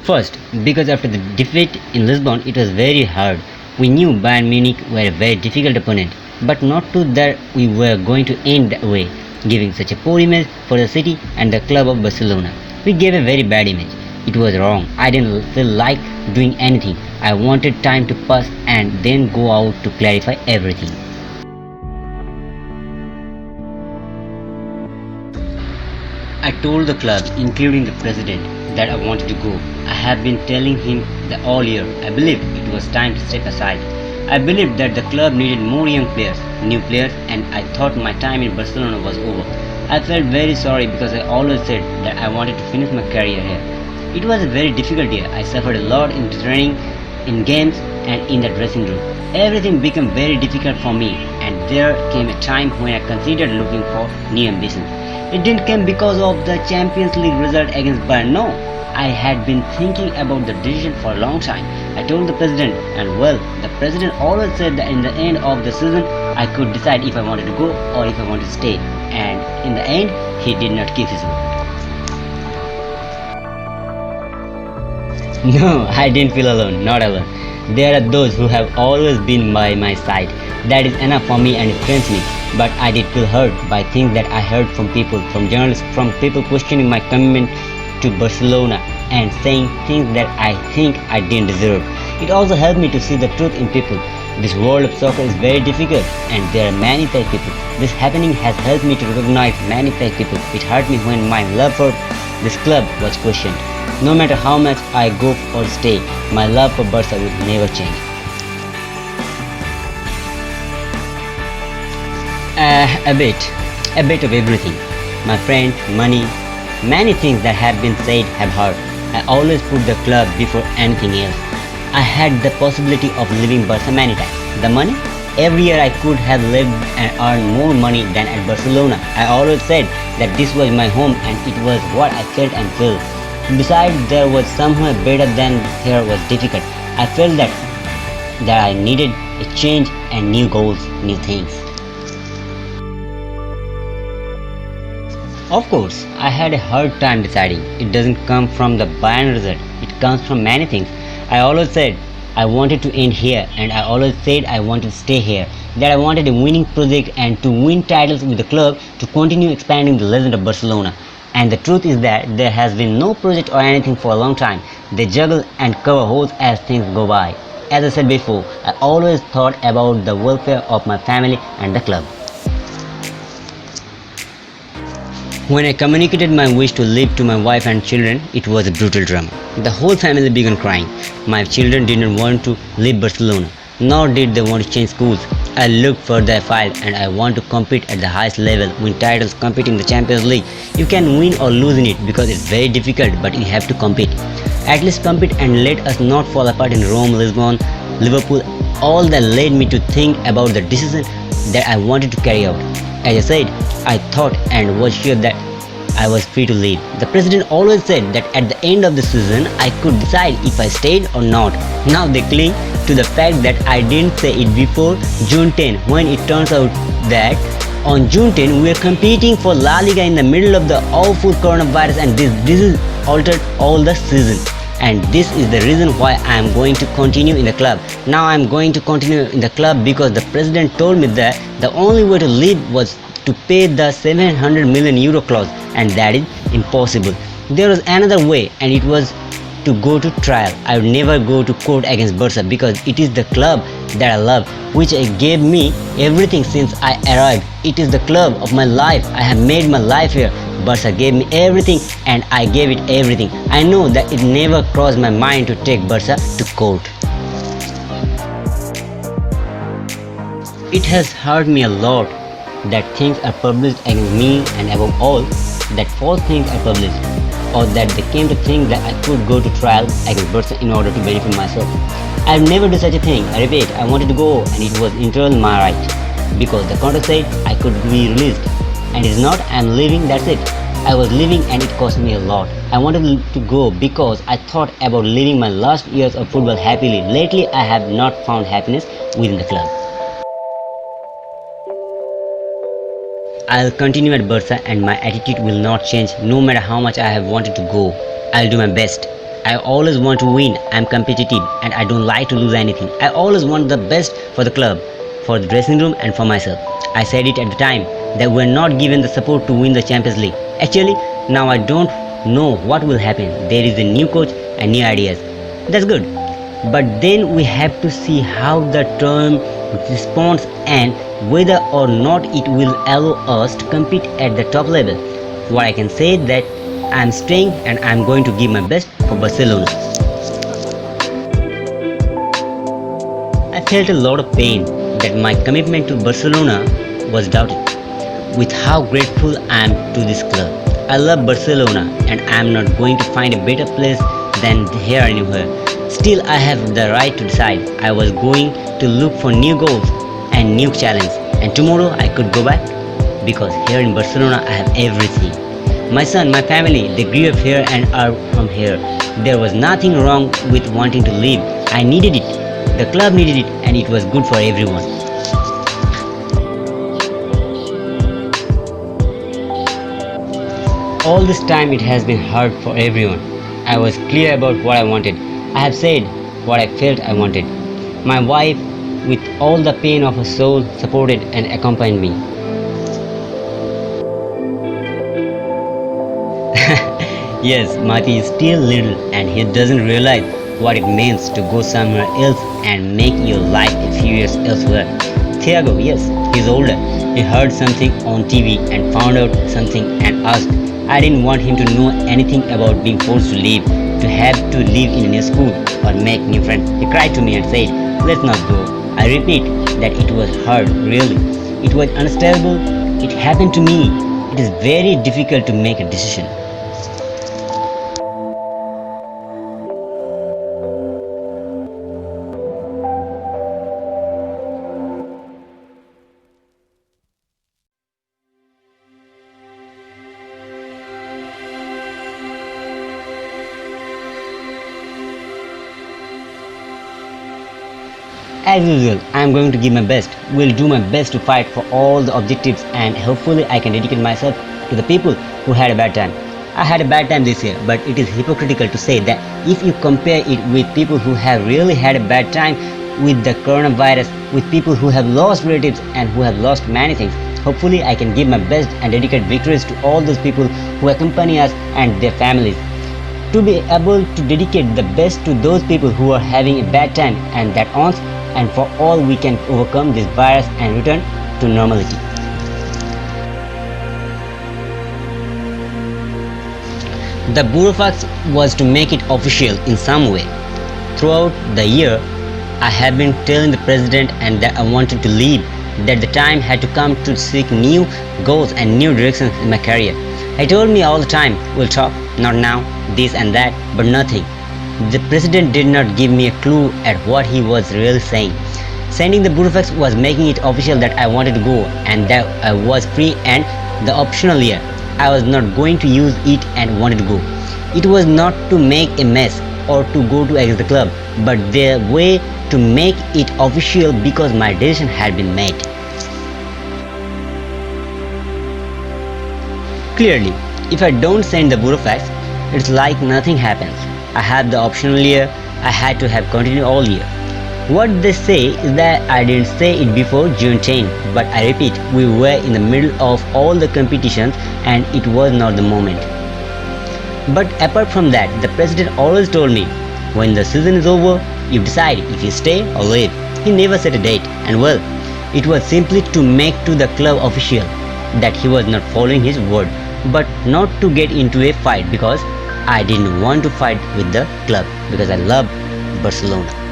First, because after the defeat in Lisbon, it was very hard. We knew Bayern Munich were a very difficult opponent, but not to that we were going to end that way, giving such a poor image for the city and the club of Barcelona. We gave a very bad image. It was wrong. I didn't feel like doing anything. I wanted time to pass and then go out to clarify everything. I told the club, including the president, that I wanted to go. I have been telling him that all year. I believed it was time to step aside. I believed that the club needed more young players, new players, and I thought my time in Barcelona was over. I felt very sorry because I always said that I wanted to finish my career here. It was a very difficult year. I suffered a lot in training, in games, and in the dressing room. Everything became very difficult for me, and there came a time when I considered looking for new ambitions. It didn't come because of the Champions League result against Bayern. No, I had been thinking about the decision for a long time. I told the president, and well, the president always said that in the end of the season I could decide if I wanted to go or if I wanted to stay. And in the end, he did not keep his word. No, I didn't feel alone, not alone. There are those who have always been by my side. That is enough for me and it friends me. But I did feel hurt by things that I heard from people, from journalists, from people questioning my commitment to Barcelona and saying things that I think I didn't deserve. It also helped me to see the truth in people. This world of soccer is very difficult and there are many fake people. This happening has helped me to recognize many fake people. It hurt me when my love for this club was questioned. No matter how much I go or stay, my love for Barca will never change. A bit of everything. My friends, money, many things that have been said have hurt. I always put the club before anything else. I had the possibility of leaving Barca many times. The money? Every year I could have lived and earned more money than at Barcelona. I always said that this was my home and it was what I felt and felt. Besides, there was somewhere better than here was difficult. I felt that I needed a change and new goals, new things. Of course, I had a hard time deciding. It doesn't come from the Bayern result. It comes from many things. I always said I wanted to end here and I always said I wanted to stay here. That I wanted a winning project and to win titles with the club to continue expanding the legend of Barcelona. And the truth is that there has been no project or anything for a long time. They juggle and cover holes as things go by. As I said before, I always thought about the welfare of my family and the club. When I communicated my wish to leave to my wife and children, it was a brutal drama. The whole family began crying. My children didn't want to leave Barcelona, nor did they want to change schools. I looked further afield and I want to compete at the highest level, win titles, compete in the Champions League. You can win or lose in it because it's very difficult, but you have to compete. At least compete and let us not fall apart in Rome, Lisbon, Liverpool. All that led me to think about the decision that I wanted to carry out. As I said, I thought and was sure that I was free to leave. The president always said that at the end of the season I could decide if I stayed or not. Now they cling to the fact that I didn't say it before June 10, when it turns out that on June 10 we are competing for La Liga in the middle of the awful coronavirus and this disease altered all the season. And this is the reason why I am going to continue in the club. Now I am going to continue in the club because the president told me that the only way to leave was to pay the 700 million euro clause, and that is impossible. There was another way and it was to go to trial. I would never go to court against Barca because it is the club that I love, which gave me everything since I arrived. It is the club of my life. I have made my life here. Barca gave me everything and I gave it everything. I know that it never crossed my mind to take Barca to court. It has hurt me a lot that things are published against me and above all, that false things are published, or that they came to think that I could go to trial against Barca in order to benefit myself. I would never do such a thing. I repeat, I wanted to go and it was entirely my right because the contract said I could be released, and it's not I am leaving, that's it. I was leaving and it cost me a lot. I wanted to go because I thought about living my last years of football happily. Lately I have not found happiness within the club. I'll continue at Barca and my attitude will not change no matter how much I have wanted to go. I'll do my best. I always want to win. I'm competitive and I don't like to lose anything. I always want the best for the club, for the dressing room, and for myself. I said it at the time that we're not given the support to win the Champions League. Actually, now I don't know what will happen. There is a new coach and new ideas. That's good. But then we have to see how the term responds and whether or not it will allow us to compete at the top level. What I can say that I'm staying and I'm going to give my best for Barcelona. I felt a lot of pain that my commitment to Barcelona was doubted. With how grateful I am to this club. I love Barcelona and I am not going to find a better place than here anywhere. Still, I have the right to decide. I was going to look for new goals and new challenges, and tomorrow I could go back because here in Barcelona I have everything. My son, my family, they grew up here and are from here. There was nothing wrong with wanting to leave. I needed it. The club needed it and it was good for everyone. All this time it has been hard for everyone. I was clear about what I wanted. I have said what I felt I wanted. My wife, with all the pain of her soul, supported and accompanied me. Yes, Mati is still little and he doesn't realize what it means to go somewhere else and make your life a few years elsewhere. Thiago, yes, he's older. He heard something on TV and found out something and asked. I didn't want him to know anything about being forced to leave, to have to live in a new school or make new friends. He cried to me and said, let's not go. I repeat that it was hard, really. It was unstable. It happened to me. It is very difficult to make a decision. As usual, I am going to give my best. Will do my best to fight for all the objectives and hopefully I can dedicate myself to the people who had a bad time. I had a bad time this year, but it is hypocritical to say that if you compare it with people who have really had a bad time with the coronavirus, with people who have lost relatives and who have lost many things. Hopefully I can give my best and dedicate victories to all those people who accompany us and their families. To be able to dedicate the best to those people who are having a bad time and that on and for all we can overcome this virus and return to normality. The Burofax was to make it official in some way. Throughout the year, I have been telling the president and that I wanted to leave, that the time had to come to seek new goals and new directions in my career. He told me all the time, we'll talk, not now, this and that, but nothing. The president did not give me a clue at what he was really saying. Sending the Burofax was making it official that I wanted to go and that I was free and the optional year. I was not going to use it and wanted to go. It was not to make a mess or to go to exit the club, but the way to make it official because my decision had been made. Clearly, if I don't send the Burofax, it's like nothing happens. I had the optional year, I had to have continued all year. What they say is that I didn't say it before June 10, but I repeat, we were in the middle of all the competitions and it was not the moment. But apart from that, the president always told me, when the season is over, you decide if you stay or leave. He never set a date, and well, it was simply to make to the club official that he was not following his word, but not to get into a fight because I didn't want to fight with the club because I love Barcelona.